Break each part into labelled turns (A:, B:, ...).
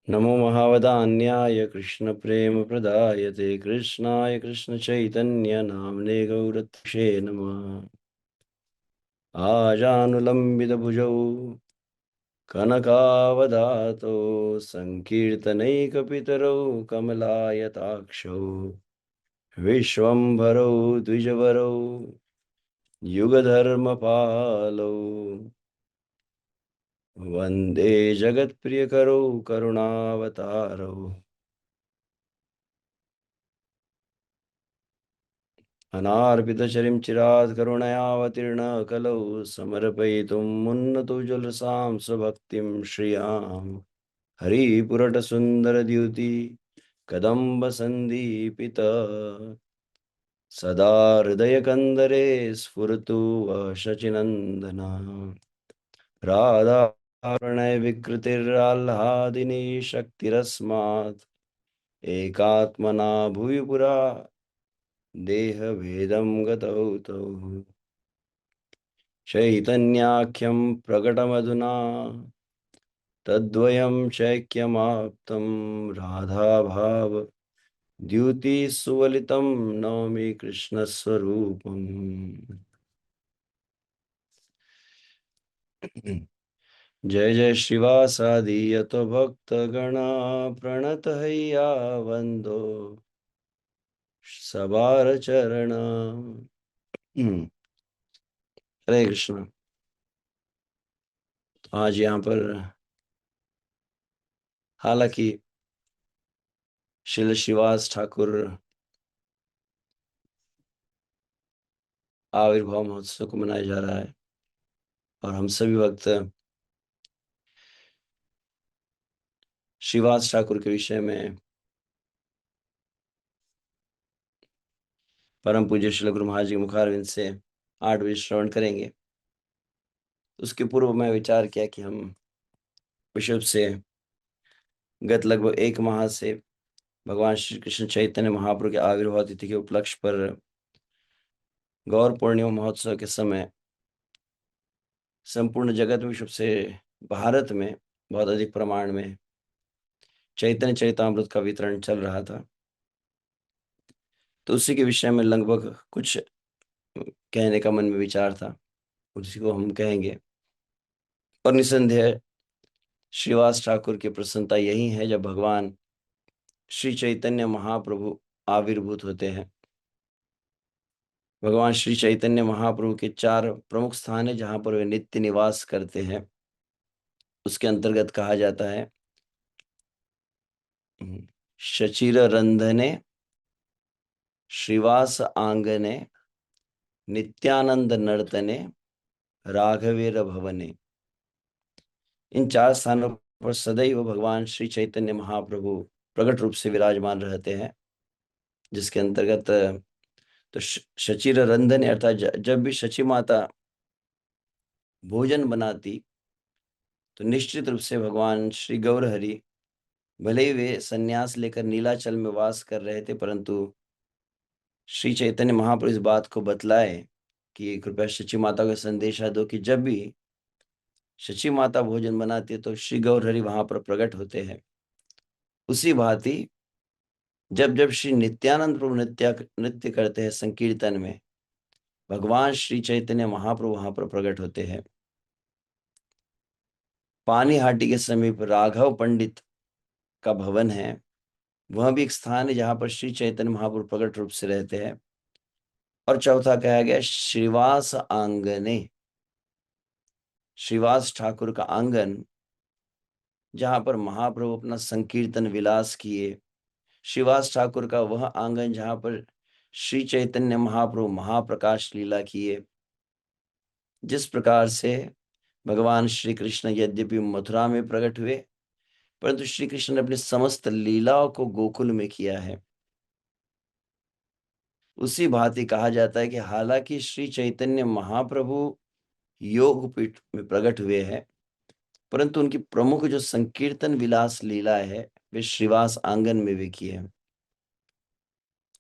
A: नमो महावदान्याय कृष्णप्रेमप्रदायते कृष्णाय कृष्णचैतन्यनाम्ने गौरत्षे नमः। आजानुलम्बितभुजौ कनकावदातो सङ्कीर्तनैकपितरौ कमलायताक्षौ विश्वम्भरौ द्विजवरौ युगधर्मपालौ वन्दे जगत्प्रियकरौ करुणावतारौ अनार्पितचरिं चिरात् करुणयावतीर्णः कलौ समर्पयितुं मुन्नतोज्ज्वलसां स्वभक्तिं श्रियाम् हरिपुरटसुन्दरद्युति कदम्बसन्दीपित सदा हृदयकन्दरे स्फुरतु शचिनन्दना राधाप्रणयविकृतिराह्लादिनी शक्तिरस्मात् एकात्मना भुवि पुरा देहभेदं गतौ तौ चैतन्याख्यं प्रकटमधुना तद्वयं चैक्यमाप्तं राधाभाव द्युतिसुवलितं नौमि कृष्णस्वरूपम्। जय जय श्रीवासादि यत भक्तगणा प्रणतहैया वन्दो सबार चरण। हरे कृष्ण। आज यहाँ पर हालांकि श्रील श्रीवास ठाकुर आविर्भाव महोत्सव को मनाया जा रहा है और हम सभी भक्त श्रीवास ठाकुर के विषय में परम पूज्य श्रील गुरु महाराज जी के मुखारविंद से 8 बजे श्रवण करेंगे। उसके पूर्व मैं विचार किया कि हम विषय से गत लगभग 1 माह से भगवान श्री कृष्ण चैतन्य महाप्रभु के आविर्भाव तिथि के उपलक्ष्य पर गौर पूर्णिमा महोत्सव के समय संपूर्ण जगत में, विश्व से भारत में बहुत अधिक प्रमाण में चैतन्य चरितामृत का वितरण चल रहा था। तो उसी के विषय में लगभग कुछ कहने का मन में विचार था, उसी को हम कहेंगे। और निसंदेह श्रीवास ठाकुर की प्रसन्नता यही है जब भगवान श्री चैतन्य महाप्रभु आविर्भूत होते हैं। भगवान श्री चैतन्य महाप्रभु के 4 प्रमुख स्थान है जहां पर वे नित्य निवास करते हैं। उसके अंतर्गत कहा जाता है शचिर रंधने, श्रीवास आंगने, नित्यानंद नर्तने, राघवेर भवने। इन 4 स्थानों पर सदैव भगवान श्री चैतन्य महाप्रभु प्रकट रूप से विराजमान रहते हैं, जिसके अंतर्गत तो शचिर रंधने अर्थात जब भी शची माता भोजन बनाती तो निश्चित रूप से भगवान श्री गौर हरि, भले ही वे संन्यास लेकर नीलाचल में वास कर रहे थे, परंतु श्री चैतन्य महाप्रभु इस बात को बतलाए कि कृपया शची माता को संदेशा दो कि जब भी शची माता भोजन बनाती है तो श्री गौर हरि वहां पर प्रकट होते हैं। उसी भांति जब जब श्री नित्यानंद प्रभु नृत्य करते हैं संकीर्तन में, भगवान श्री चैतन्य महाप्रभु वहां पर प्रकट होते हैं। पानीहाटी के समीप राघव पंडित का भवन है, वह भी एक स्थान है जहां पर श्री चैतन्य महाप्रभु प्रकट रूप से रहते हैं। और चौथा कहा गया श्रीवास आंगने, श्रीवास ठाकुर का आंगन जहां पर महाप्रभु अपना संकीर्तन विलास किए। श्रीवास ठाकुर का वह आंगन जहां पर श्री चैतन्य महाप्रभु महाप्रकाश लीला किए। जिस प्रकार से भगवान श्री कृष्ण यद्यपि मथुरा में प्रकट हुए, परंतु श्री कृष्ण ने अपनी समस्त लीलाओं को गोकुल में किया है। उसी भांति कहा जाता है कि हालांकि श्री चैतन्य महाप्रभु योगपीठ में प्रकट हुए हैं, परंतु उनकी प्रमुख जो संकीर्तन विलास लीला है वे श्रीवास आंगन में भी की है।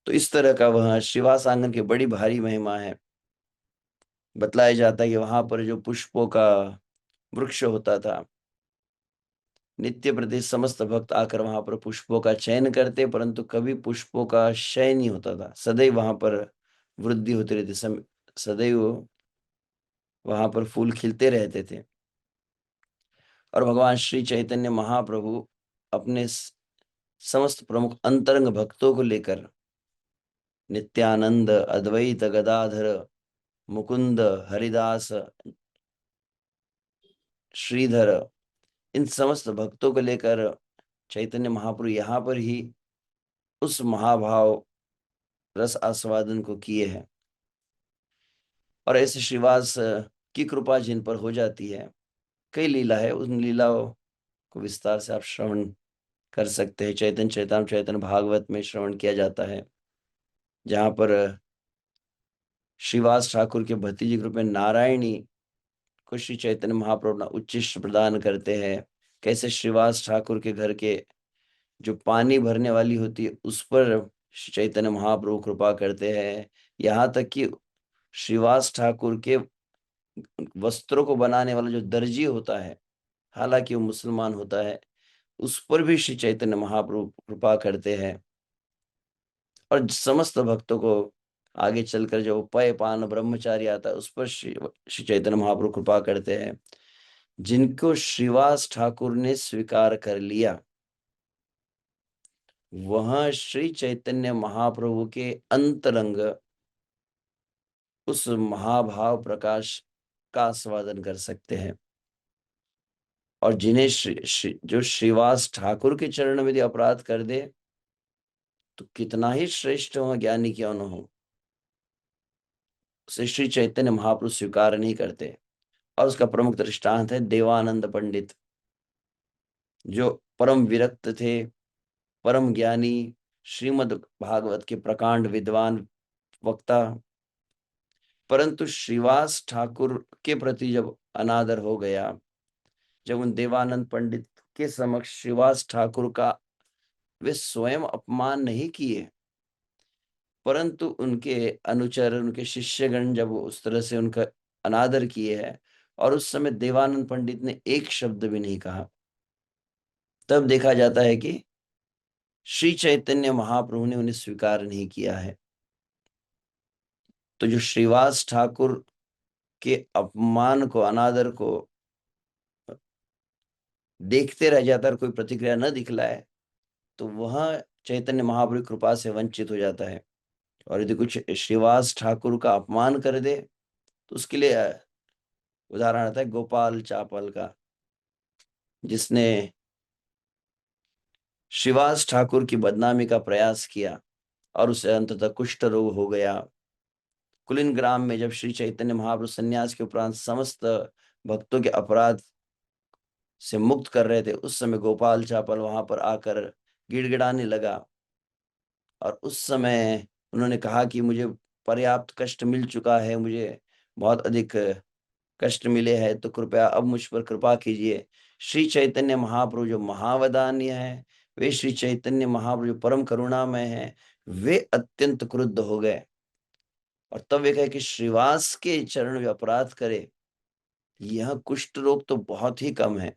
A: तो इस तरह का वह श्रीवास आंगन की बड़ी भारी महिमा है। बतलाया जाता है कि वहां पर जो पुष्पों का वृक्ष होता था नित्य प्रति समस्त भक्त आकर वहां पर पुष्पों का चयन करते, परंतु कभी पुष्पों का क्षय नहीं होता था, सदैव वहां पर वृद्धि होती रहती, सदैव वहां पर फूल खिलते रहते थे। और भगवान श्री चैतन्य महाप्रभु अपने समस्त प्रमुख अंतरंग भक्तों को लेकर नित्यानंद, अद्वैत गदाधर, मुकुंद, हरिदास, श्रीधर, इन समस्त भक्तों को लेकर चैतन्य महाप्रभु यहाँ पर ही उस महाभाव रस आस्वादन को किए हैं। और ऐसे श्रीवास की कृपा जिन पर हो जाती है, कई लीला है, उन लीलाओं को विस्तार से आप श्रवण कर सकते हैं। चैतन्य चैतन्य चैतन्य भागवत में श्रवण किया जाता है, जहाँ पर श्रीवास ठाकुर के भतीजी के रूप में नारायणी को श्री चैतन्य महाप्रभु अपना उच्चिष्ट प्रदान करते हैं। कैसे श्रीवास ठाकुर के घर के जो पानी भरने वाली होती है उस पर श्री चैतन्य महाप्रभु कृपा करते हैं। यहाँ तक कि श्रीवास ठाकुर के वस्त्रों को बनाने वाला जो दर्जी होता है, हालांकि वो मुसलमान होता है, उस पर भी श्री चैतन्य महाप्रभु कृपा करते हैं। और समस्त भक्तों को आगे चलकर जो पय पान ब्रह्मचारी आता है उस पर श्री चैतन्य महाप्रभु कृपा करते हैं। जिनको श्रीवास ठाकुर ने स्वीकार कर लिया, वह श्री चैतन्य महाप्रभु के अंतरंग उस महाभाव प्रकाश का आस्वादन कर सकते हैं। और जिन्हें जो श्रीवास ठाकुर के चरण में यदि अपराध कर दे, तो कितना ही श्रेष्ठ हो, ज्ञानी क्यों न हो, उसे श्री चैतन्य महाप्रभु स्वीकार नहीं करते। और उसका प्रमुख दृष्टांत है देवानंद पंडित, जो परम विरक्त थे, परम ज्ञानी, श्रीमद् भागवत के प्रकांड विद्वान वक्ता, परंतु श्रीवास ठाकुर के प्रति जब अनादर हो गया, जब उन देवानंद पंडित के समक्ष श्रीवास ठाकुर का वे स्वयं अपमान नहीं किए, परंतु उनके अनुचर, उनके शिष्यगण जब उस तरह से उनका अनादर किए हैं, और उस समय देवानंद पंडित ने एक शब्द भी नहीं कहा, तब देखा जाता है कि श्री चैतन्य महाप्रभु ने उन्हें स्वीकार नहीं किया है। तो जो श्रीवास ठाकुर के अपमान को, अनादर को देखते रह जाता है और कोई प्रतिक्रिया न दिखलाए, तो वह चैतन्य महाप्रभु कृपा से वंचित हो जाता है। और यदि कुछ श्रीवास ठाकुर का अपमान कर दे, तो उसके लिए उदाहरण आता है गोपाल चापल का, जिसने श्रीवास ठाकुर की बदनामी का प्रयास किया और उसे अंततः कुष्ठ रोग हो गया। कुलिन ग्राम में जब श्री चैतन्य महाप्रभु सन्यास के उपरांत समस्त भक्तों के अपराध से मुक्त कर रहे थे, उस समय गोपाल चापल वहां पर आकर गिड़गिड़ाने लगा। और उस समय उन्होंने कहा कि मुझे पर्याप्त कष्ट मिल चुका है, मुझे बहुत अधिक कष्ट मिले हैं, तो कृपया अब मुझ पर कृपा कीजिए। श्री चैतन्य महाप्रभु जो महावदान्य है, वे श्री चैतन्य महाप्रभु जो परम करुणामय है, वे अत्यंत क्रुद्ध हो गए। और तब वे कहे कि श्रीवास के चरण में अपराध करे, यह कुष्ठ रोग तो बहुत ही कम है,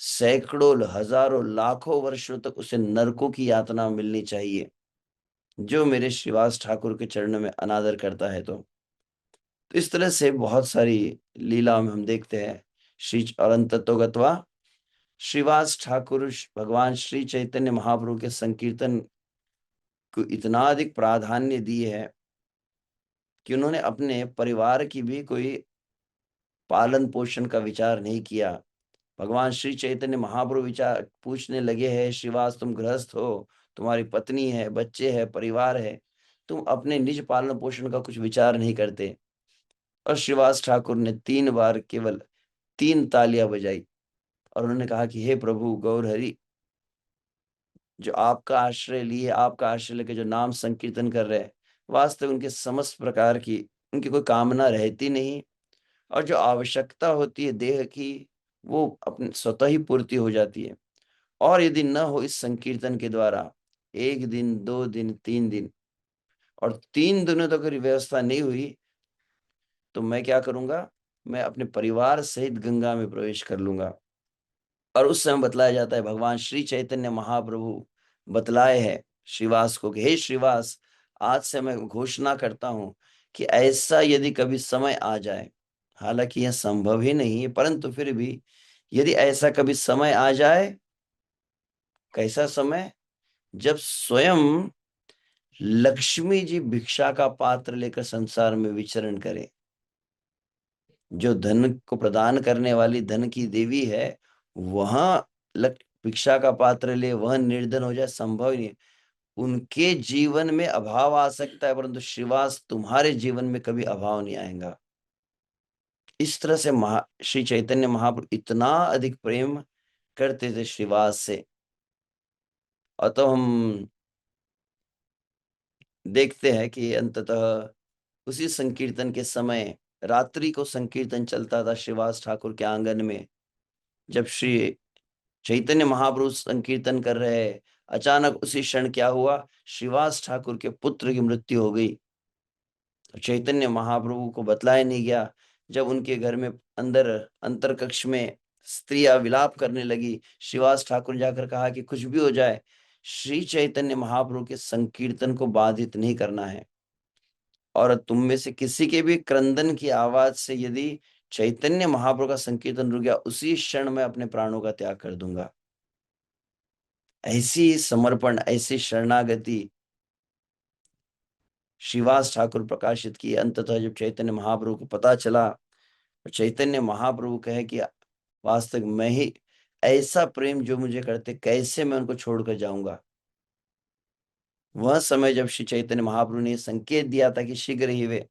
A: सैकड़ों हजारों लाखों वर्षों तक उसे नरकों की यातना मिलनी चाहिए जो मेरे श्रीवास ठाकुर के चरणों में अनादर करता है। तो इस तरह से बहुत सारी लीलाओं में हम देखते हैं श्री अनंत तत्वगत्वा श्रीवास ठाकुर भगवान श्री चैतन्य महाप्रभु के संकीर्तन को इतना अधिक प्राधान्य दिए है कि उन्होंने अपने परिवार की भी कोई पालन पोषण का विचार नहीं किया। भगवान श्री चैतन्य महाप्रभु विचार पूछने लगे हैं, श्रीवास तुम गृहस्थ हो, तुम्हारी पत्नी है, बच्चे है, परिवार है, तुम अपने निज पालन पोषण का कुछ विचार नहीं करते। और श्रीवास ठाकुर ने 3 बार केवल 3 तालियां बजाई और उन्होंने कहा कि हे प्रभु गौर हरि, जो आपका आश्रय लिए, आपका आश्रय लेकर जो नाम संकीर्तन कर रहे हैं, वास्तव उनके समस्त प्रकार की उनकी कोई कामना रहती नहीं, और जो आवश्यकता होती है देह की, वो अपने स्वतः ही पूर्ति हो जाती है। और यदि न हो इस संकीर्तन के द्वारा 1 दिन, 2 दिन, 3 दिन, और 3 दिनों तक अगर व्यवस्था नहीं हुई, तो मैं क्या करूंगा, मैं अपने परिवार सहित गंगा में प्रवेश कर लूंगा। और उस समय बतलाया जाता है, भगवान श्री चैतन्य महाप्रभु बतलाए है श्रीवास को कि हे श्रीवास, आज से मैं घोषणा करता हूं कि ऐसा यदि कभी समय आ जाए, हालांकि यह संभव ही नहीं है, परंतु फिर भी यदि ऐसा कभी समय आ जाए, कैसा समय, जब स्वयं लक्ष्मी जी भिक्षा का पात्र लेकर संसार में विचरण करे, जो धन को प्रदान करने वाली धन की देवी है, वहां भिक्षा का पात्र ले वह निर्धन हो जाए, संभव ही नहीं। उनके जीवन में अभाव आ सकता है, परंतु श्रीवास तुम्हारे जीवन में कभी अभाव नहीं आएगा। इस तरह से श्री चैतन्य महाप्रभु इतना अधिक प्रेम करते थे श्रीवास से। और तो हम देखते हैं कि अंततः उसी संकीर्तन के समय, रात्रि को संकीर्तन चलता था श्रीवास ठाकुर के आंगन में, जब श्री चैतन्य महाप्रभु संकीर्तन कर रहे हैं, अचानक उसी क्षण क्या हुआ, श्रीवास ठाकुर के पुत्र की मृत्यु हो गई। चैतन्य महाप्रभु को बतलाया नहीं गया। जब उनके घर में अंदर अंतर कक्ष में स्त्रियां विलाप करने लगी, श्रीवास ठाकुर जाकर कहा कि कुछ भी हो जाए, श्री चैतन्य महाप्रभु के संकीर्तन को बाधित नहीं करना है, और तुम में से किसी के भी क्रंदन की आवाज से यदि चैतन्य महाप्रभु का संकीर्तन रुक गया, उसी क्षण में अपने प्राणों का त्याग कर दूंगा। ऐसी समर्पण, ऐसी शरणागति श्रीवास ठाकुर प्रकाशित की। अंततः जब चैतन्य महाप्रभु को पता चला, चैतन्य महाप्रभु कहे कि वास्तव मैं ही, ऐसा प्रेम जो मुझे करते, कैसे मैं उनको छोड़कर जाऊंगा। वह समय जब श्री चैतन्य महाप्रभु ने संकेत दिया था कि शीघ्र ही वे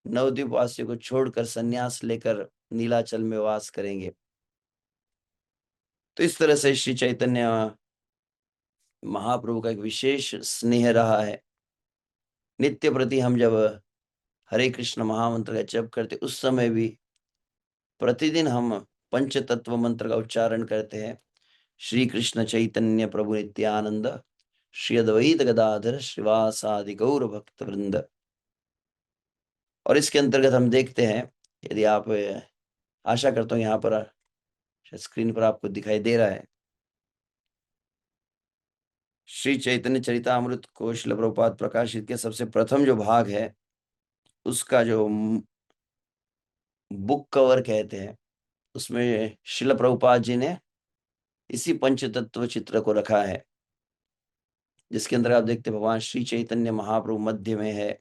A: नवद्वीप वासियों को छोड़कर संन्यास लेकर नीलाचल में वास करेंगे। तो इस तरह से श्री चैतन्य महाप्रभु का एक विशेष स्नेह रहा है। नित्य प्रति हम जब हरे कृष्ण महामंत्र का जप करते, उस समय भी प्रतिदिन हम पंच तत्व मंत्र का उच्चारण करते हैं, श्री कृष्ण चैतन्य प्रभु नित्यानंद, श्री अद्वैत गदाधर श्रीवासादि गौर भक्त वृंद। और इसके अंतर्गत हम देखते हैं, यदि आप, आशा करता हूं यहाँ पर स्क्रीन पर आपको दिखाई दे रहा है, श्री चैतन्य चरितामृत को श्रील प्रभुपाद प्रकाशित के सबसे प्रथम जो भाग है, उसका जो बुक कवर कहते हैं, उसमें श्रील प्रभुपाद जी ने इसी पंचतत्व चित्र को रखा है, जिसके अंदर आप देखते हैं भगवान श्री चैतन्य महाप्रभु मध्य में है,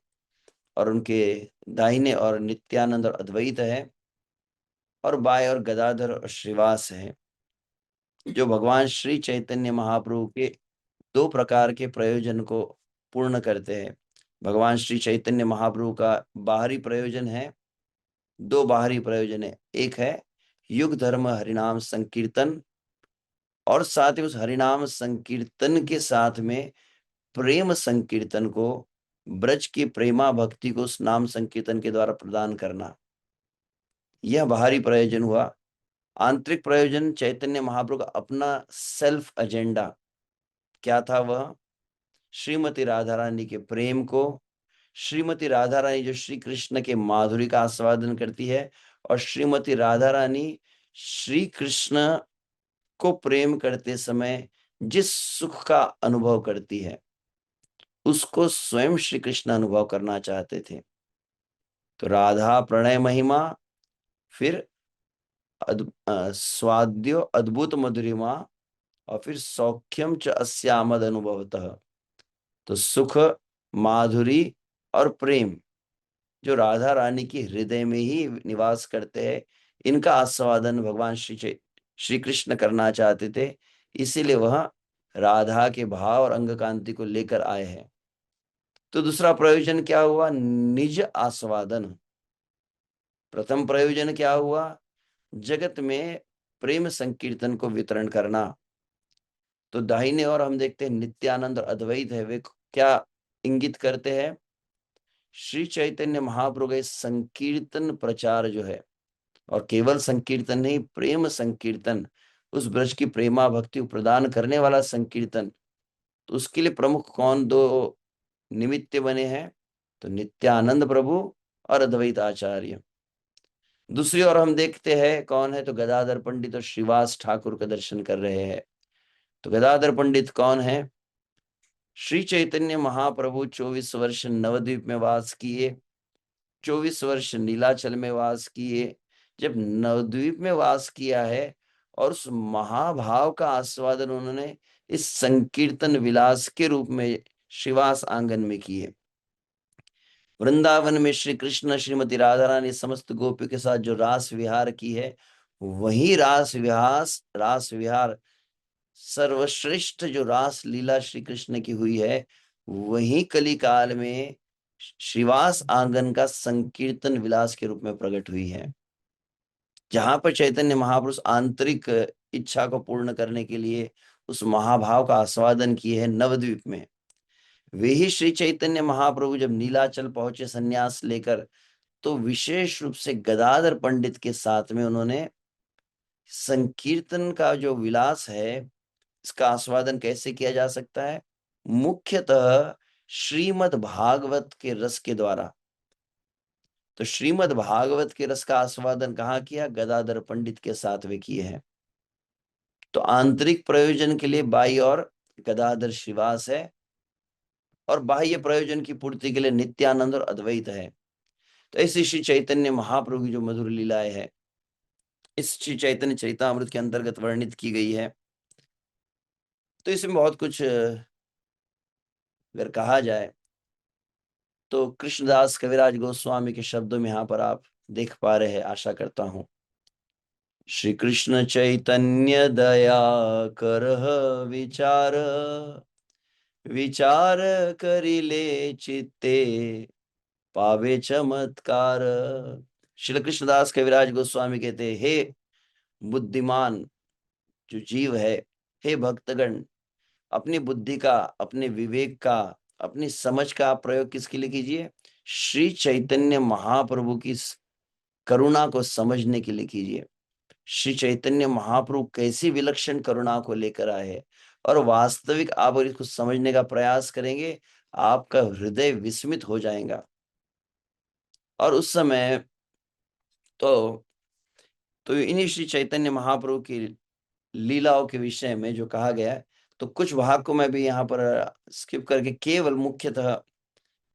A: और उनके दाहिने और नित्यानंद और अद्वैत है, और बाएं और गदाधर और श्रीवास है, जो भगवान श्री चैतन्य महाप्रभु के दो प्रकार के प्रयोजन को पूर्ण करते हैं। भगवान श्री चैतन्य महाप्रभु का बाहरी प्रयोजन है, दो बाहरी प्रयोजन है। एक है युग धर्म हरिनाम संकीर्तन, और साथ ही उस हरिनाम संकीर्तन के साथ में प्रेम संकीर्तन को, ब्रज की प्रेमा भक्ति को उस नाम संकीर्तन के द्वारा प्रदान करना, यह बाहरी प्रयोजन हुआ। आंतरिक प्रयोजन चैतन्य महाप्रभु का अपना सेल्फ एजेंडा क्या था, वह श्रीमती राधा रानी के प्रेम को, श्रीमती राधा रानी जो श्री कृष्ण के माधुरी का आस्वादन करती है, और श्रीमती राधा रानी श्री कृष्ण को प्रेम करते समय जिस सुख का अनुभव करती है, उसको स्वयं श्री कृष्ण अनुभव करना चाहते थे। तो राधा प्रणय महिमा, फिर स्वाद्यो अद्भुत मधुरिमा, और फिर सौख्यम च अस्यामद अनुभवतः। तो सुख, माधुरी और प्रेम जो राधा रानी की हृदय में ही निवास करते हैं, इनका आस्वादन भगवान श्री कृष्ण करना चाहते थे। इसीलिए वह राधा के भाव और अंग कांति को लेकर आए हैं। तो दूसरा प्रयोजन क्या हुआ, निज आस्वादन। प्रथम प्रयोजन क्या हुआ, जगत में प्रेम संकीर्तन को वितरण करना। तो दाहिने और हम देखते हैं नित्यानंद और अद्वैत है, वे क्या इंगित करते हैं, श्री चैतन्य महाप्रभु का संकीर्तन प्रचार जो है, और केवल संकीर्तन नहीं, प्रेम संकीर्तन, उस ब्रज की प्रेमा भक्ति को प्रदान करने वाला संकीर्तन। तो उसके लिए प्रमुख कौन दो निमित्त बने हैं, तो नित्यानंद प्रभु और अद्वैत आचार्य। दूसरी ओर हम देखते हैं कौन है, तो गदाधर पंडित और श्रीवास ठाकुर का दर्शन कर रहे हैं। तो गदाधर पंडित कौन है? श्री चैतन्य महाप्रभु 24 वर्ष नवद्वीप में वास किए, 24 वर्ष नीलाचल में वास किए। जब नवद्वीप में वास किया है और उस महाभाव का आस्वादन उन्होंने इस संकीर्तन विलास के रूप में श्रीवास आंगन में किए। वृंदावन में श्री कृष्ण श्रीमती राधा रानी समस्त गोपियों के साथ जो रास विहार की है, वही रास विहार सर्वश्रेष्ठ जो रास लीला श्री कृष्ण की हुई है, वही कली काल में श्रीवास आंगन का संकीर्तन विलास के रूप में प्रकट हुई है। जहां पर चैतन्य महापुरुष आंतरिक इच्छा को पूर्ण करने के लिए उस महाभाव का आस्वादन किए हैं नवद्वीप में, वे ही श्री चैतन्य महाप्रभु जब नीलाचल पहुंचे संन्यास लेकर, तो विशेष रूप से गदाधर पंडित के साथ में उन्होंने संकीर्तन का जो विलास है, इसका आस्वादन कैसे किया जा सकता है? मुख्यतः श्रीमद् भागवत के रस के द्वारा। तो श्रीमद् भागवत के रस का आस्वादन कहाँ किया? गदाधर पंडित के साथ वे किए हैं। तो आंतरिक प्रयोजन के लिए बाई और गदाधर श्रीवास है, और बाह्य प्रयोजन की पूर्ति के लिए नित्यानंद और अद्वैत है। तो ऐसी श्री चैतन्य महाप्रभु की जो मधुर लीलाएं है, इस श्री चैतन्य चरितामृत के अंतर्गत वर्णित की गई है। तो इसमें बहुत कुछ अगर कहा जाए तो कृष्णदास कविराज गोस्वामी के शब्दों में यहाँ पर आप देख पा रहे हैं, आशा करता हूं। श्री कृष्ण चैतन्य दया करह विचार, विचार करिले चित्ते पावे चमत्कार। श्री कृष्णदास कविराज गोस्वामी कहते, हे बुद्धिमान जो जीव है, हे भक्तगण, अपनी बुद्धि का, अपने विवेक का, अपनी समझ का प्रयोग किसके लिए कीजिए? श्री चैतन्य महाप्रभु की करुणा को समझने के लिए कीजिए। श्री चैतन्य महाप्रभु कैसी विलक्षण करुणा को लेकर आए हैं, और वास्तविक आप इसको समझने का प्रयास करेंगे, आपका हृदय विस्मित हो जाएगा। और उस समय तो इन्हीं श्री चैतन्य महाप्रभु की लीलाओं के विषय में जो कहा गया है, तो कुछ भाग को मैं भी यहाँ पर स्किप करके केवल मुख्यतः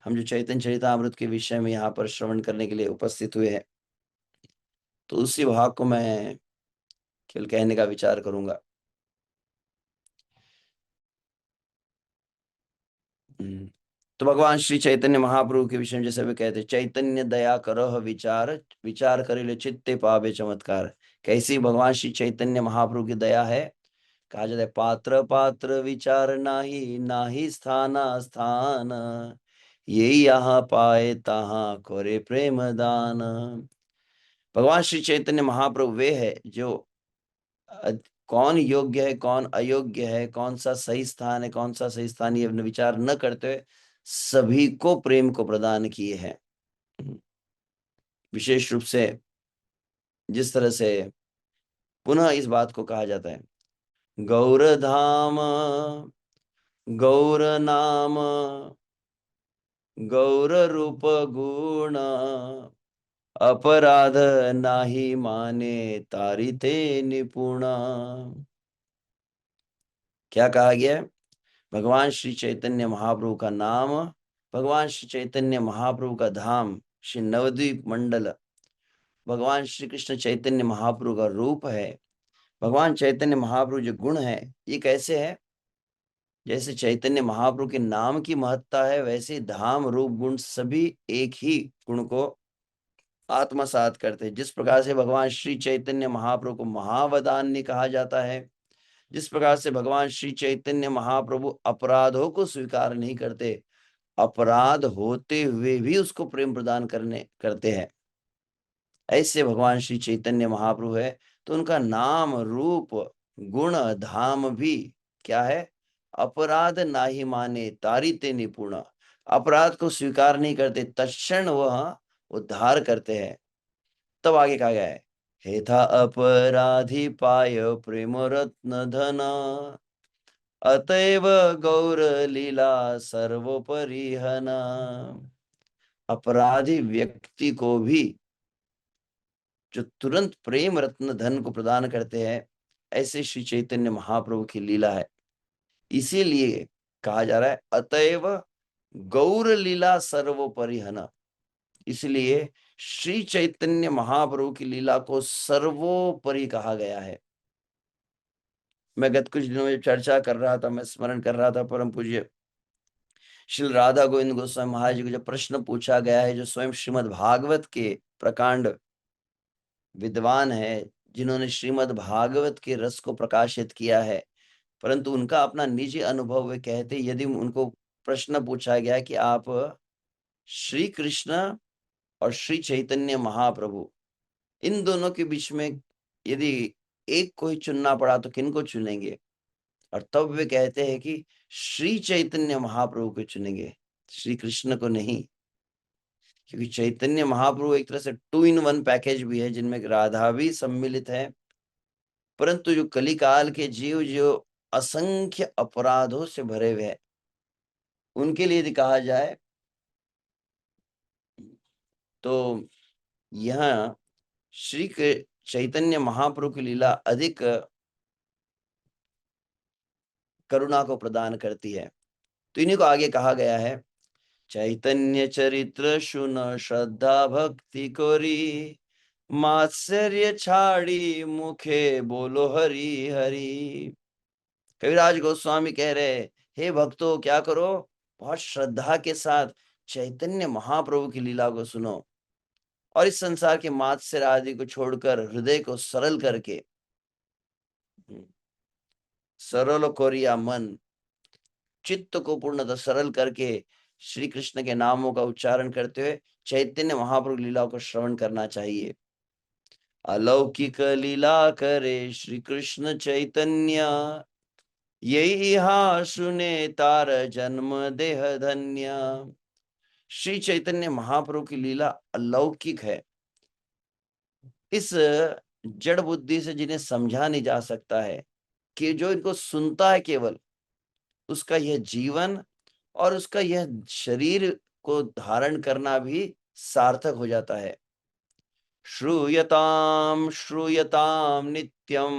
A: हम जो चैतन्य चरितामृत के विषय में यहाँ पर श्रवण करने के लिए उपस्थित हुए हैं, तो उसी भाग को मैं केवल कहने का विचार करूंगा। तो भगवान श्री चैतन्य महाप्रभु के विषय में जैसे वे कहते, चैतन्य दया करह विचार, विचार करिले चित्ते पावे चमत्कार। कैसी भगवान श्री चैतन्य महाप्रभु की दया है? कहा जाता है, पात्र पात्र विचार नाही, नाही स्थाना स्थान, ये यहाँ पाए तहाँ करे प्रेम दान। भगवान श्री चैतन्य महाप्रभु वे है जो कौन योग्य है, कौन अयोग्य है, कौन सा सही स्थान है, कौन सा सही स्थान, ये विचार न करते हुए सभी को प्रेम को प्रदान किए हैं। विशेष रूप से जिस तरह से पुनः इस बात को कहा जाता है, गौर धाम गौर नाम गौर रूप गुण, अपराध नाही माने तारिते निपुण। क्या कहा गया है? भगवान श्री चैतन्य महाप्रभु का नाम, भगवान श्री चैतन्य महाप्रभु का धाम श्री नवद्वीप मंडल, भगवान श्री कृष्ण चैतन्य महाप्रभु का रूप है, भगवान चैतन्य महाप्रभु जो गुण है, ये कैसे है? जैसे चैतन्य महाप्रभु के नाम की महत्ता है, वैसे धाम रूप गुण सभी एक ही गुण को आत्मसात करते हैं। जिस प्रकार से भगवान श्री चैतन्य महाप्रभु को महावदान्य कहा जाता है, जिस प्रकार से भगवान श्री चैतन्य महाप्रभु अपराधों को स्वीकार नहीं करते, अपराध होते हुए भी उसको प्रेम प्रदान करते हैं, ऐसे भगवान श्री चैतन्य महाप्रभु है। तो उनका नाम रूप गुण धाम भी क्या है? अपराध नाही माने तारिते निपुण। अपराध को स्वीकार नहीं करते, तत्क्षण वह उद्धार करते हैं। तब आगे कहा गया है, हेथा अपराधी पाय प्रेम रत्न धना, अतएव गौर लीला सर्वोपरि हना। अपराधी व्यक्ति को भी जो तुरंत प्रेम रत्न धन को प्रदान करते हैं, ऐसे श्री चैतन्य महाप्रभु की लीला है। इसीलिए कहा जा रहा है अतएव गौर लीला सर्वोपरि है ना। इसलिए श्री चैतन्य महाप्रभु की लीला को सर्वोपरि कहा गया है। मैं गत कुछ दिनों में चर्चा कर रहा था, मैं स्मरण कर रहा था परम पूज्य श्री राधा गोविंद गोस्वामी महाराज जी को जब प्रश्न पूछा गया है, जो स्वयं श्रीमद् भागवत के प्रकांड विद्वान है, जिन्होंने श्रीमद् भागवत के रस को प्रकाशित किया है, परंतु उनका अपना निजी अनुभव वे कहते, यदि उनको प्रश्न पूछा गया कि आप श्री कृष्ण और श्री चैतन्य महाप्रभु इन दोनों के बीच में यदि एक को ही चुनना पड़ा तो किन को चुनेंगे, और तब वे कहते हैं कि श्री चैतन्य महाप्रभु को चुनेंगे, श्री कृष्ण को नहीं। क्योंकि चैतन्य महाप्रभु एक तरह से 2 in 1 पैकेज भी है, जिनमें राधा भी सम्मिलित है, परंतु जो कलिकाल के जीव जो असंख्य अपराधों से भरे हुए हैं, उनके लिए यदि कहा जाए तो यहाँ श्री चैतन्य महाप्रभु की लीला अधिक करुणा को प्रदान करती है। तो इन्हीं को आगे कहा गया है, चैतन्य चरित्र सुन श्रद्धा भक्ति कोरी, मात्सर्य छाड़ी मुखे बोलो हरि हरि। कविराज गोस्वामी कह रहे, हे भक्तों क्या करो, बहुत श्रद्धा के साथ चैतन्य महाप्रभु की लीला को सुनो, और इस संसार के मात्सर्य आदि को छोड़कर हृदय को सरल करके, सरल कोरिया मन, चित्त को पूर्णतः सरल करके श्री कृष्ण के नामों का उच्चारण करते हुए चैतन्य महाप्रभु लीला को श्रवण करना चाहिए। अलौकिक लीला करे श्री कृष्ण चैतन्य, यही हा सुने तार जन्म देह धन्य। श्री चैतन्य महाप्रभु की लीला अलौकिक है। इस जड़ बुद्धि से जिन्हें समझा नहीं जा सकता है, कि जो इनको सुनता है केवल, उसका यह जीवन और उसका यह शरीर को धारण करना भी सार्थक हो जाता है। श्रूयताम श्रूयताम नित्यम,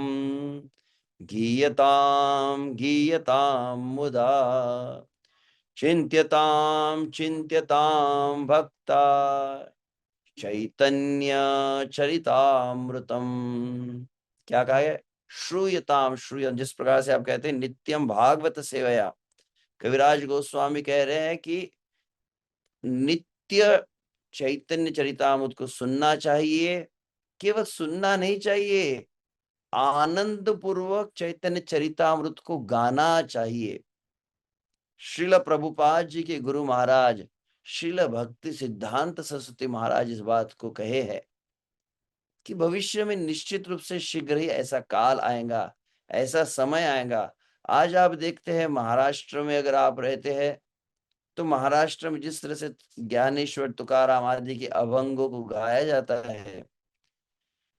A: गीयताम गीयताम मुदा, चिंत्यताम चिंत्यताम भक्ता, चैतन्य चरितामृतम। क्या कहा है? श्रूयताम श्रूयम, जिस प्रकार से आप कहते हैं नित्यम भागवत सेवया, कविराज गोस्वामी कह रहे हैं कि नित्य चैतन्य चरितामृत को सुनना चाहिए। केवल सुनना नहीं चाहिए, आनंद पूर्वक चैतन्य चरितामृत को गाना चाहिए। श्रील प्रभुपाद जी के गुरु महाराज श्रील भक्ति सिद्धांत सरस्वती महाराज इस बात को कहे हैं कि भविष्य में निश्चित रूप से शीघ्र ही ऐसा काल आएगा, ऐसा समय आएगा। आज आप देखते हैं महाराष्ट्र में अगर आप रहते हैं तो महाराष्ट्र में जिस तरह से ज्ञानेश्वर तुकाराम आदि के अभंगों को गाया जाता है,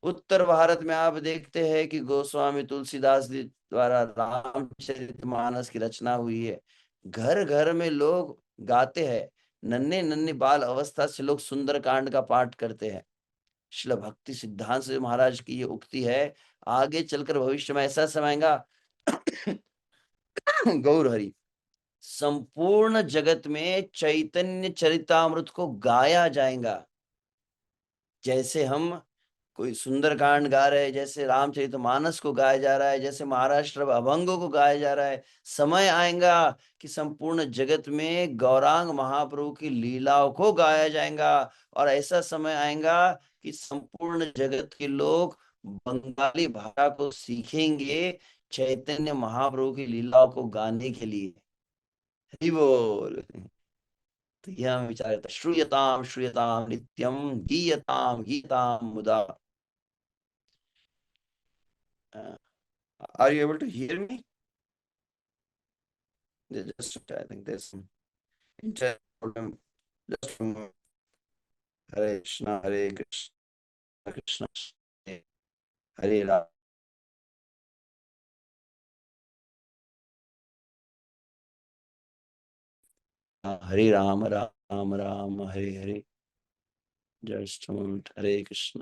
A: उत्तर भारत में आप देखते हैं कि गोस्वामी तुलसीदास जी द्वारा रामचरितमानस की रचना हुई है। घर घर में लोग गाते हैं, नन्हे नन्हे बाल अवस्था से लोग सुंदर कांड का पाठ करते हैं। श्रील भक्ति सिद्धांत से महाराज की ये उक्ति है, आगे चलकर भविष्य में ऐसा समय आएगा गौर हरि, संपूर्ण जगत में चैतन्य चरितामृत को गाया जाएगा। जैसे हम कोई सुंदरकांड गा रहे हैं, जैसे रामचरितमानस को गाया जा रहा है, जैसे महाराष्ट्र अभंगों को गाया जा रहा है, समय आएगा कि संपूर्ण जगत में गौरांग महाप्रभु की लीलाओं को गाया जाएगा। और ऐसा समय आएगा कि संपूर्ण जगत के लोग बंगाली भाषा को सीखेंगे चैतन्य महाप्रभु की लीलाओं को गाने के लिए। हरि बोल। तो यह हम विचार करते, श्रूयताम श्रूयताम नित्यम, गीयताम गीयताम मुदा। Are you able to hear me? Just, I think there's some internet problem. Just a moment. Hare Krishna, Krishna, Hare Ram. Hare Ram, Ram Ram, Hare Hare. Just moment. Hare Krishna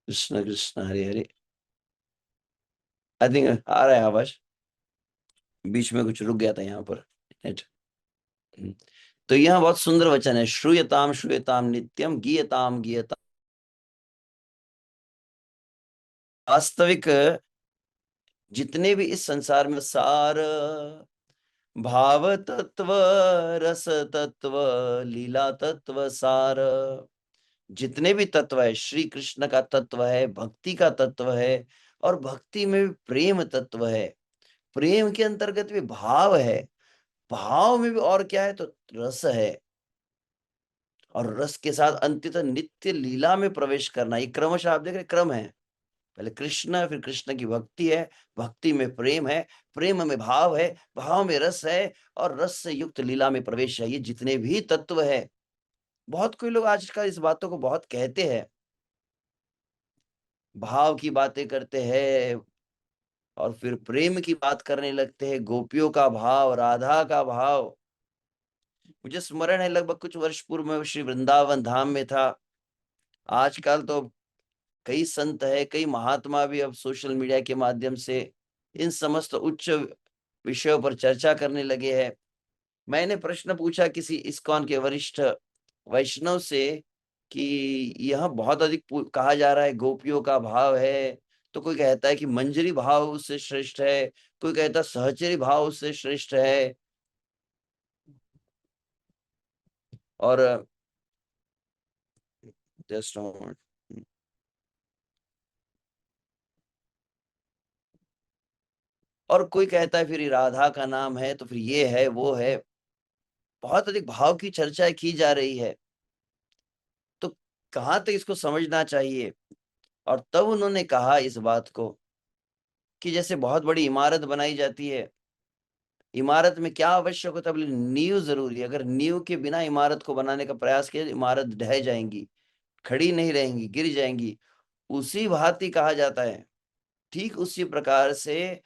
A: Krishna Krishna Hare Hare. I think आ रहा है आवाज। बीच में कुछ रुक गया था यहाँ पर नेट। तो यहाँ बहुत सुंदर वचन है, श्रूयताम श्रूयताम नित्यम गीयताम गीयताम। वास्तविक जितने भी इस संसार में सार, भाव तत्व, रस तत्व, लीला तत्व, सार, जितने भी तत्व है, श्री कृष्ण का तत्व है, भक्ति का तत्व है, और भक्ति में भी प्रेम तत्व है। प्रेम के अंतर्गत भी भाव है, भाव में भी और क्या है, तो रस है, और रस के साथ अंततः नित्य लीला में प्रवेश करना। ये क्रमशः आप देख रहे क्रम है, पहले कृष्ण है, फिर कृष्ण की भक्ति है, भक्ति में प्रेम है, प्रेम में भाव है, भाव में रस है, और रस से युक्त लीला में प्रवेश है। ये जितने भी तत्व है, बहुत कोई लोग आजकल इस बातों को बहुत कहते हैं, भाव की बातें करते हैं, और फिर प्रेम की बात करने लगते हैं, गोपियों का भाव, राधा का भाव। मुझे स्मरण है लगभग कुछ वर्ष पूर्व में श्री वृंदावन धाम में था। आजकल तो कई संत है, कई महात्मा भी अब सोशल मीडिया के माध्यम से इन समस्त उच्च विषयों पर चर्चा करने लगे हैं। मैंने प्रश्न पूछा किसी इस्कॉन के वरिष्ठ वैष्णव से कि यह बहुत अधिक कहा जा रहा है गोपियों का भाव है, तो कोई कहता है कि मंजरी भाव उससे श्रेष्ठ है, कोई कहता है सहचरी भाव उससे श्रेष्ठ है, और जस्ट और कोई कहता है फिर ये राधा का नाम है, तो फिर ये है वो है। बहुत अधिक भाव की चर्चा की जा रही है, तो कहाँ तक इसको समझना चाहिए। और तब उन्होंने कहा इस बात को कि जैसे बहुत बड़ी इमारत बनाई जाती है, इमारत में क्या आवश्यक होता है, बोले नींव जरूरी है। अगर नींव के बिना इमारत को बनाने का प्रयास किया, इमारत ढह जाएंगी, खड़ी नहीं रहेंगी, गिर जाएंगी। उसी भांति कहा जाता है, ठीक उसी प्रकार से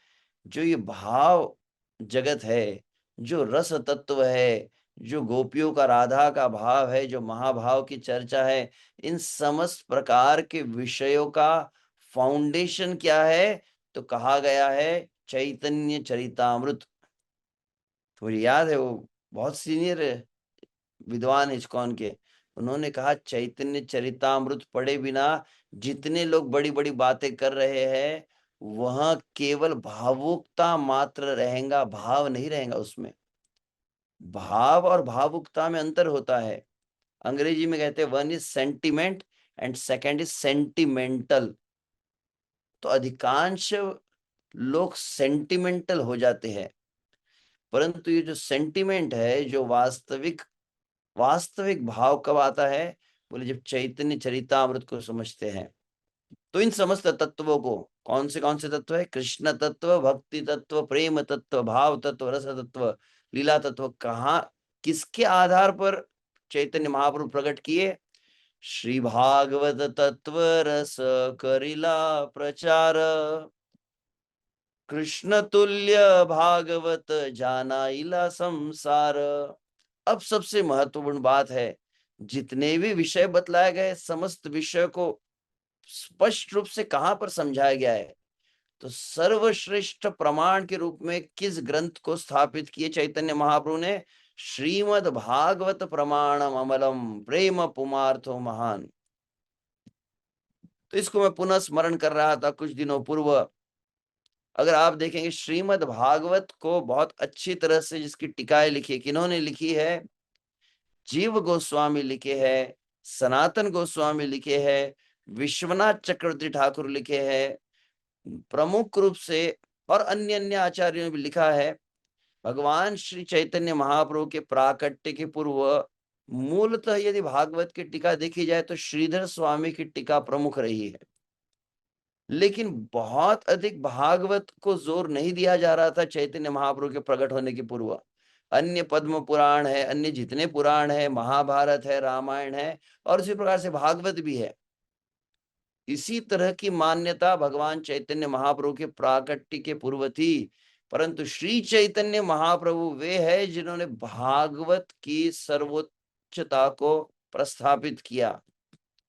A: जो ये भाव जगत है, जो रस तत्व है, जो गोपियों का राधा का भाव है, जो महाभाव की चर्चा है, इन समस्त प्रकार के विषयों का फाउंडेशन क्या है, तो कहा गया है चैतन्य चरितामृत। तो मुझे याद है वो बहुत सीनियर विद्वान इस्कॉन के, उन्होंने कहा चैतन्य चरितामृत पढ़े बिना जितने लोग बड़ी बड़ी बातें कर रहे हैं, वह केवल भावुकता मात्र रहेगा, भाव नहीं रहेगा उसमें। भाव और भावुकता में अंतर होता है। अंग्रेजी में कहते हैं one is sentiment and second is sentimental. तो अधिकांश लोग सेंटिमेंटल हो जाते हैं, परंतु ये जो सेंटिमेंट है, जो वास्तविक वास्तविक भाव कब आता है, बोले जब चैतन्य चरितामृत को समझते हैं। तो इन समस्त तत्वों को, कौन से तत्व है, कृष्ण तत्व, भक्ति तत्व, प्रेम तत्व, भाव तत्व, रस तत्व, लीला तत्व, कहाँ किसके आधार पर चैतन्य महाप्रभु प्रकट किए, श्री भागवत तत्व रस करिला प्रचार, कृष्ण तुल्य भागवत जानाइला संसार। अब सबसे महत्वपूर्ण बात है, जितने भी विषय बतलाए गए, समस्त विषय को स्पष्ट रूप से कहां पर समझाया गया है, तो सर्वश्रेष्ठ प्रमाण के रूप में किस ग्रंथ को स्थापित किए चैतन्य महाप्रभु ने, श्रीमद् भागवत प्रमाणम अमलम प्रेम पुमार्थो महान। तो इसको मैं पुनः स्मरण कर रहा था कुछ दिनों पूर्व। अगर आप देखेंगे श्रीमद् भागवत को बहुत अच्छी तरह से जिसकी टीकाएं लिखी, किन्होंने लिखी है, जीव गोस्वामी लिखे हैं, सनातन गोस्वामी लिखे हैं, विश्वनाथ चक्रवर्ती ठाकुर लिखे हैं प्रमुख रूप से, और अन्य अन्य आचार्यों ने भी लिखा है। भगवान श्री चैतन्य महाप्रभु के प्राकट्य के पूर्व मूलतः यदि भागवत की टीका देखी जाए तो श्रीधर स्वामी की टीका प्रमुख रही है, लेकिन बहुत अधिक भागवत को जोर नहीं दिया जा रहा था चैतन्य महाप्रभु के प्रकट होने के पूर्व। अन्य पद्म पुराण है, अन्य जितने पुराण है, महाभारत है, रामायण है, और इसी प्रकार से भागवत भी है। इसी तरह की मान्यता भगवान चैतन्य महाप्रभु के प्राकट्य के पूर्व थी, परंतु श्री चैतन्य महाप्रभु वे है जिन्होंने भागवत की सर्वोच्चता को प्रस्थापित किया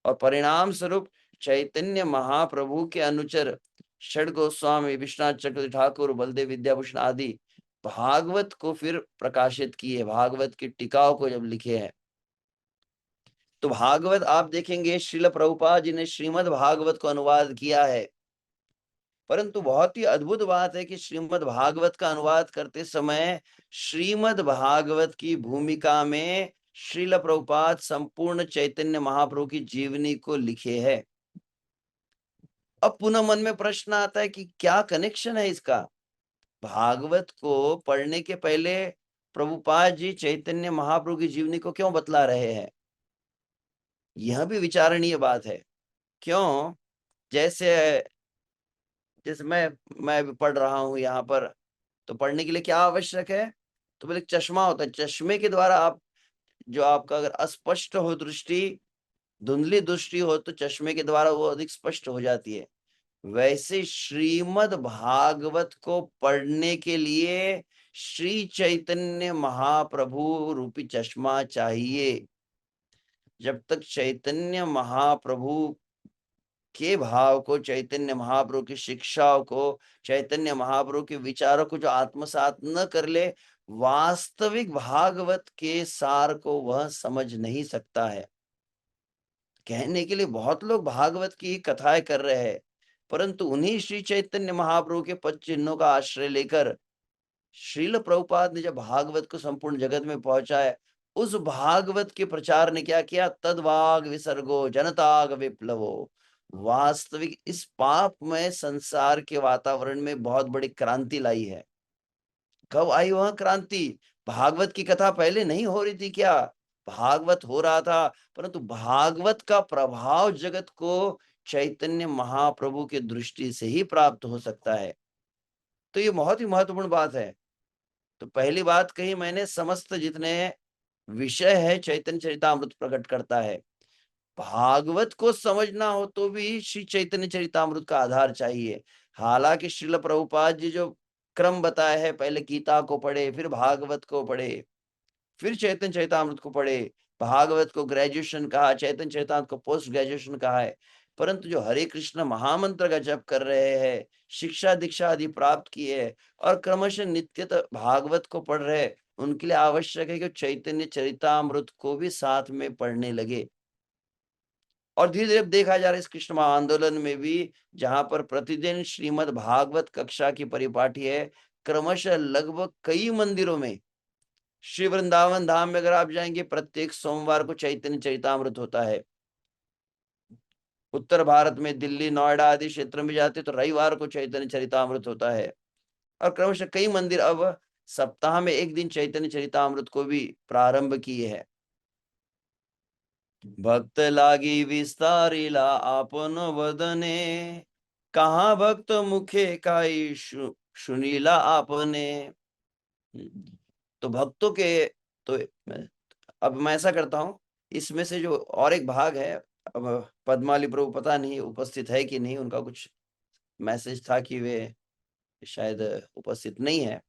A: और परिणाम स्वरूप चैतन्य महाप्रभु के अनुचर षड गोस्वामी, विश्वनाथ चक्रवर्ती ठाकुर, बलदेव विद्याभूषण आदि भागवत को फिर प्रकाशित किए, भागवत की टीकाओं को जब लिखे हैं। तो भागवत आप देखेंगे श्रील प्रभुपाद जी ने श्रीमद् भागवत को अनुवाद किया है, परंतु बहुत ही अद्भुत बात है कि श्रीमद् भागवत का अनुवाद करते समय श्रीमद् भागवत की भूमिका में श्रील प्रभुपाद संपूर्ण चैतन्य महाप्रभु की जीवनी को लिखे है। अब पुनः मन में प्रश्न आता है कि क्या कनेक्शन है इसका। भागवत को पढ़ने के पहले प्रभुपाद जी चैतन्य महाप्रभु की जीवनी को क्यों बतला रहे हैं, यह भी विचारणीय बात है। क्यों? जैसे जैसे मैं अभी पढ़ रहा हूं यहाँ पर, तो पढ़ने के लिए क्या आवश्यक है? तो बोले चश्मा होता है, चश्मे के द्वारा आप जो आपका अगर अस्पष्ट हो दृष्टि, धुंधली दृष्टि हो, तो चश्मे के द्वारा वो अधिक स्पष्ट हो जाती है। वैसे श्रीमद् भागवत को पढ़ने के लिए श्री चैतन्य महाप्रभु रूपी चश्मा चाहिए। जब तक चैतन्य महाप्रभु के भाव को, चैतन्य महाप्रभु की शिक्षाओं को, चैतन्य महाप्रभु के विचारों को जो आत्मसात न कर ले, वास्तविक भागवत के सार को वह समझ नहीं सकता है। कहने के लिए बहुत लोग भागवत की कथाएं कर रहे हैं, परंतु उन्हीं श्री चैतन्य महाप्रभु के पद चिन्हों का आश्रय लेकर श्रील प्रभुपाद ने जब भागवत को संपूर्ण जगत में पहुंचाया, उस भागवत के प्रचार ने क्या किया? तद्वाग विसर्गो जनताग विप्लवो। वास्तविक इस पापमय संसार के वातावरण में बहुत बड़ी क्रांति लाई है। कब आई वह क्रांति? भागवत की कथा पहले नहीं हो रही थी क्या? भागवत हो रहा था, परंतु भागवत का प्रभाव जगत को चैतन्य महाप्रभु की दृष्टि से ही प्राप्त हो सकता है। तो ये बहुत ही महत्वपूर्ण बात है। तो पहली बात कही मैंने, समस्त जितने विषय है चैतन्य चरितामृत प्रकट करता है। भागवत को समझना हो तो भी श्री चैतन्य चरितामृत का आधार चाहिए। हालांकि श्रील प्रभुपाद जी जो क्रम बताया है, पहले गीता को पढ़े, फिर भागवत को पढ़े, फिर चैतन्य चरितामृत को पढ़े। भागवत को ग्रेजुएशन कहा, चैतन्य चरितामृत को पोस्ट ग्रेजुएशन कहा है। परंतु जो हरे कृष्ण महामंत्र का जप कर रहे हैं, शिक्षा दीक्षा आदि प्राप्त किए है और क्रमशः नित्यत भागवत को पढ़ रहे, उनके लिए आवश्यक है कि चैतन्य चरितामृत को भी साथ में पढ़ने लगे। और धीरे धीरे देखा जा रहा है इस कृष्ण आंदोलन में भी, जहां पर प्रतिदिन श्रीमद् भागवत कक्षा की परिपाठी है, क्रमशः लगभग कई मंदिरों में, श्री वृंदावन धाम में अगर आप जाएंगे, प्रत्येक सोमवार को चैतन्य चरितामृत होता है। उत्तर भारत में दिल्ली, नोएडा आदि क्षेत्र में जाते तो रविवार को चैतन्य चरितामृत होता है। और क्रमशः कई मंदिर अब सप्ताह में एक दिन चैतन्य चरितामृत को भी प्रारंभ किए हैं। भक्त लागी विस्तारिला आपन वदने, कहाँ भक्त मुखे काई सुनीला आपने। तो भक्तों के, तो अब मैं ऐसा करता हूँ, इसमें से जो और एक भाग है, अब पद्माली प्रभु पता नहीं उपस्थित है कि नहीं, उनका कुछ मैसेज था कि वे शायद उपस्थित नहीं है,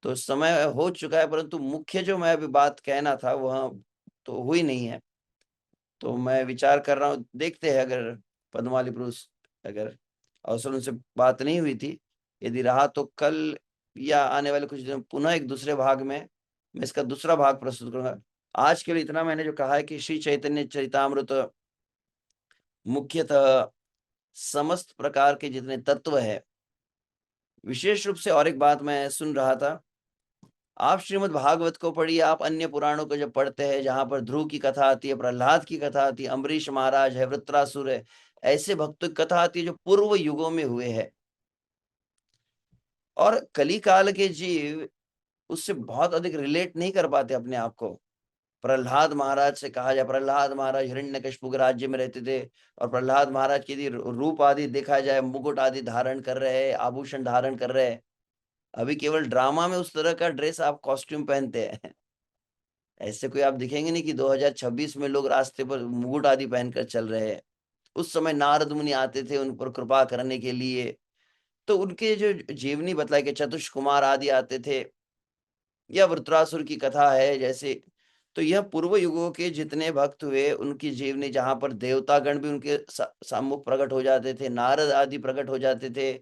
A: तो समय हो चुका है, परंतु मुख्य जो मैं अभी बात कहना था वह तो हुई नहीं है। तो मैं विचार कर रहा हूँ, देखते हैं अगर पद्माली प्रभु अगर अवसर उनसे बात नहीं हुई थी, यदि रहा तो कल या आने वाले कुछ दिन पुनः एक दूसरे भाग में मैं इसका दूसरा भाग प्रस्तुत करूंगा। आज के लिए इतना मैंने जो कहा है कि श्री चैतन्य चरितामृत मुख्यतः समस्त प्रकार के जितने तत्व है, विशेष रूप से और एक बात मैं सुन रहा था, आप श्रीमद् भागवत को पढ़िए, आप अन्य पुराणों को जब पढ़ते हैं, जहां पर ध्रुव की कथा आती है, प्रहलाद की कथा आती है, अम्बरीश महाराज है, वृत्रासुर है, ऐसे भक्तों की कथा आती है जो पूर्व युगों में हुए हैं, और कली काल के जीव उससे बहुत अधिक रिलेट नहीं कर पाते अपने आप को। प्रहलाद महाराज से कहा जाए, प्रहलाद महाराज हिरण्यकशिपु के राज्य में रहते थे, और प्रहलाद महाराज की यदि रूप आदि देखा जाए, मुकुट आदि धारण कर रहे हैं, आभूषण धारण कर रहे हैं। अभी केवल ड्रामा में उस तरह का ड्रेस आप कॉस्ट्यूम पहनते हैं, ऐसे कोई आप दिखेंगे नहीं कि 2026 में लोग रास्ते पर मुकुट आदि पहनकर चल रहे हैं। उस समय नारद मुनि आते थे उन पर कृपा करने के लिए, तो उनके जो जीवनी बतलाई के चतुष कुमार आदि आते थे, या वृत्रासुर की कथा है, जैसे तो यह पूर्व युगों के जितने भक्त हुए उनकी जीवनी, जहां पर देवतागण भी उनके सम्मुख प्रकट हो जाते थे, नारद आदि प्रकट हो जाते थे,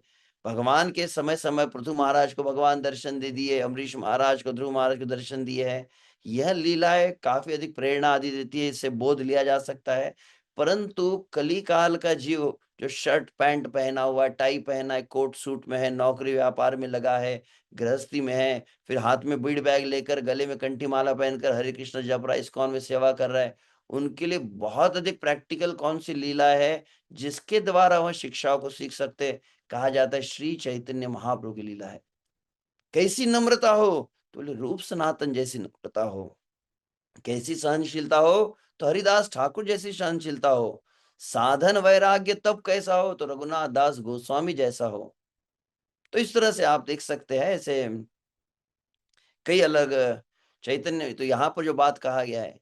A: भगवान के समय समय पृथु महाराज को भगवान दर्शन दे दिए, अम्बरीश महाराज को, ध्रुव महाराज को दर्शन दिए है। यह लीलाएं काफी अधिक प्रेरणा आदि देती है, इससे बोध लिया जा सकता है। परंतु कली काल का जीव जो शर्ट पैंट पहना हुआ है, टाई पहना है, कोट सूट में है, नौकरी व्यापार में लगा है, गृहस्थी में है, फिर हाथ में बीड़ बैग लेकर, गले में कंठी माला पहनकर हरे कृष्ण जप रहा है, इस्कॉन में सेवा कर रहा है, उनके लिए बहुत अधिक प्रैक्टिकल कौन सी लीला है जिसके द्वारा वह शिक्षाओं को सीख सकते हैं? कहा जाता है श्री चैतन्य महाप्रभु की लीला है। कैसी नम्रता हो? तो बोले रूप सनातन जैसी नम्रता हो। कैसी सहनशीलता हो? तो हरिदास ठाकुर जैसी सहनशीलता हो। साधन वैराग्य तब कैसा हो? तो रघुनाथ दास गोस्वामी जैसा हो। तो इस तरह से आप देख सकते हैं, ऐसे कई अलग चैतन्य, तो यहाँ पर जो बात कहा गया है,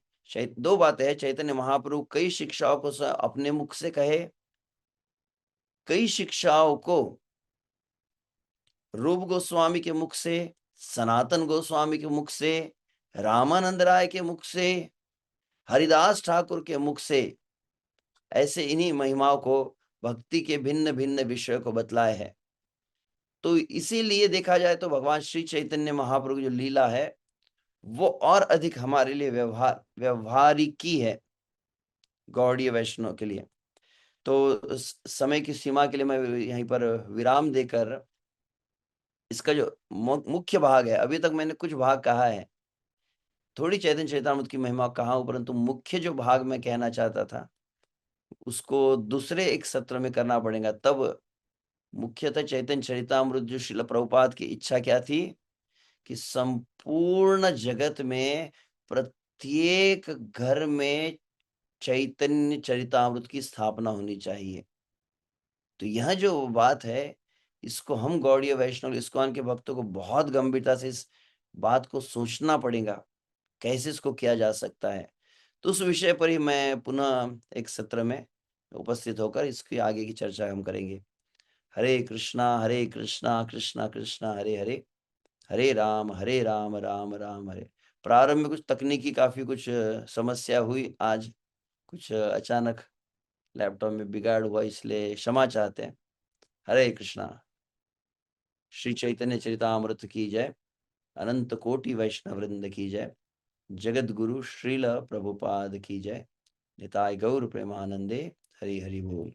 A: दो बातें हैं। चैतन्य महाप्रभु कई शिक्षाओं को अपने मुख से कहे, कई शिक्षाओं को रूप गोस्वामी के मुख से, सनातन गोस्वामी के मुख से, रामानंद राय के मुख से, हरिदास ठाकुर के मुख से, ऐसे इन्हीं महिमाओं को, भक्ति के भिन्न भिन्न विषयों को बतलाए है। तो इसीलिए देखा जाए तो भगवान श्री चैतन्य महाप्रभु की जो लीला है वो और अधिक हमारे लिए व्यवहारिकी है, गौड़ीय वैष्णव के लिए। तो समय की सीमा के लिए मैं यहीं पर विराम देकर इसका जो मुख्य भाग है, अभी तक मैंने कुछ भाग कहा है, थोड़ी चैतन्य चरितामृत की महिमा कहा हूं, परंतु मुख्य जो भाग मैं कहना चाहता था उसको दूसरे एक सत्र में करना पड़ेगा। तब मुख्यतः चैतन्य चरितामृत, जो श्रील प्रभुपाद की इच्छा क्या थी कि संपूर्ण जगत में प्रत्येक घर में चैतन्य चरितामृत की स्थापना होनी चाहिए। तो यह जो बात है, इसको हम गौड़ीय वैष्णव इस्कॉन के भक्तों को बहुत गंभीरता से इस बात को सोचना पड़ेगा, कैसे इसको किया जा सकता है। तो उस विषय पर ही मैं पुनः एक सत्र में उपस्थित होकर इसकी आगे की चर्चा हम करेंगे। हरे कृष्णा कृष्णा कृष्णा हरे हरे, हरे राम राम राम हरे। प्रारंभ में कुछ तकनीकी काफी कुछ समस्या हुई आज, कुछ अचानक लैपटॉप में बिगाड़ हुआ, इसलिए क्षमा चाहते हैं। हरे कृष्णा। श्री चैतन्य चरितामृत की जय। अनंत कोटि वैष्णव वृंद की जय। जगत गुरु श्रील प्रभुपाद की जय। निताय गौर प्रेमानंदे। हरि हरि बोल।